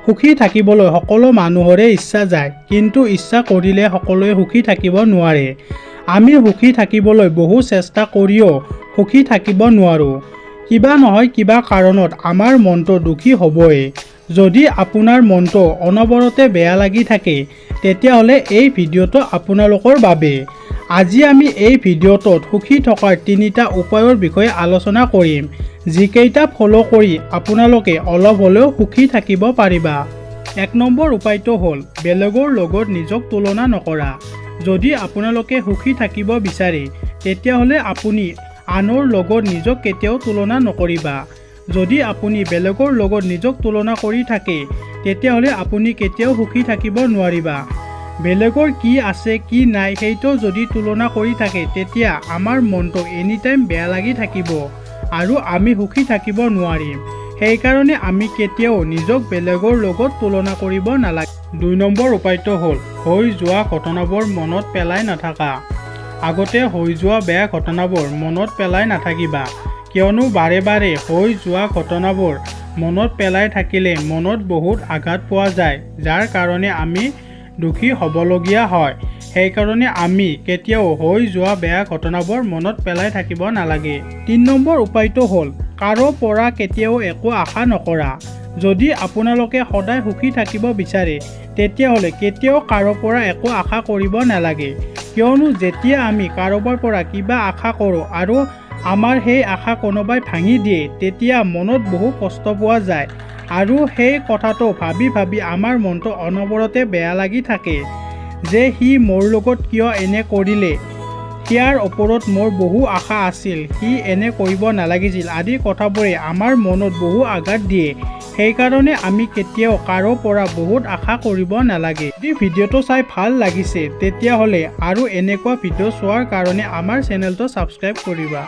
সুখী থাকিবলৈ সকলো মানুহৰে ইচ্ছা যায়, কিন্তু ইচ্ছা কৰিলে সকলোৱে সুখী থাকিব নোৱাৰে। আমি সুখী থাকিবলৈ বহু চেষ্টা কৰিও সুখী থাকিব নোৱাৰোঁ। কিবা নহয় কিবা কাৰণত আমাৰ মনটো দুখী হ'বই। যদি আপোনাৰ মনটো অনবৰতে বেয়া লাগি থাকে, তেতিয়াহ'লে এই ভিডিঅ'টো আপোনালোকৰ বাবে। আজি আমি এই ভিডিঅ'টোত সুখী থকাৰ 3টা উপায়ৰ বিষয়ে আলোচনা কৰিম, যিকেইটা ফ'ল' কৰি আপোনালোকে অলপ হ'লেও সুখী থাকিব পাৰিবা। 1 নম্বৰ উপায়টো হ'ল বেলেগৰ লগত নিজক তুলনা নকৰা। যদি আপোনালোকে সুখী থাকিব বিচাৰে, তেতিয়াহ'লে আপুনি আনৰ লগত নিজক কেতিয়াও তুলনা নকৰিবা। যদি আপুনি বেলেগৰ লগত নিজক তুলনা কৰি থাকে, তেতিয়াহ'লে আপুনি কেতিয়াও সুখী থাকিব নোৱাৰিবা। বেলেগৰ কি আছে কি নাই সেইটো যদি তুলনা কৰি থাকে, তেতিয়া আমাৰ মনটো এনিটাইম বেয়া লাগি থাকিব আৰু আমি সুখী থাকিব নোৱাৰিম। সেইকাৰণে আমি কেতিয়াও নিজক বেলেগৰ লগত তুলনা কৰিব নালাগে। 2 নম্বৰ উপায়টো হ'ল হৈ যোৱা ঘটনাবোৰ মনত পেলাই নাথাকা। আগতে হৈ যোৱা বেয়া ঘটনাবোৰ মনত পেলাই নাথাকিবা, কিয়নো বাৰে বাৰে হৈ যোৱা ঘটনাবোৰ মনত পেলাই থাকিলে মনত বহুত আঘাত পোৱা যায়, যাৰ কাৰণে আমি দুখী হ'বলগীয়া হয়। সেইকাৰণে আমি কেতিয়াও হৈ যোৱা বেয়া ঘটনাবোৰ মনত পেলাই থাকিব নালাগে। 3 নম্বৰ উপায়টো হ'ল কাৰো পৰা কেতিয়াও একো আশা নকৰা। যদি আপোনালোকে সদায় সুখী থাকিব বিচাৰে, তেতিয়াহ'লে কেতিয়াও কাৰো পৰা একো আশা কৰিব নালাগে, কিয়নো যেতিয়া আমি কাৰোবাৰ পৰা কিবা আশা কৰোঁ আৰু আমাৰ সেই আশা কোনোবাই ভাঙি দিয়ে, তেতিয়া মনত বহু কষ্ট পোৱা যায় আৰু সেই কথাটো ভাবি ভাবি আমাৰ মনটো অনবৰতে বেয়া লাগি থাকে যে সি মোৰ লগত কিয় এনে কৰিলে, ইয়াৰ ওপৰত মোৰ বহু আশা আছিল, সি এনে কৰিব নালাগিছিল আদি কথাবোৰে আমাৰ মনত বহু আঘাত দিয়ে। সেইকাৰণে আমি কেতিয়াও কাৰো পৰা বহুত আশা কৰিব নালাগে। যদি ভিডিঅ'টো চাই ভাল লাগিছে, তেতিয়াহ'লে আৰু এনেকুৱা ভিডিঅ' চোৱাৰ কাৰণে আমাৰ চেনেলটো ছাবস্ক্ৰাইব কৰিবা।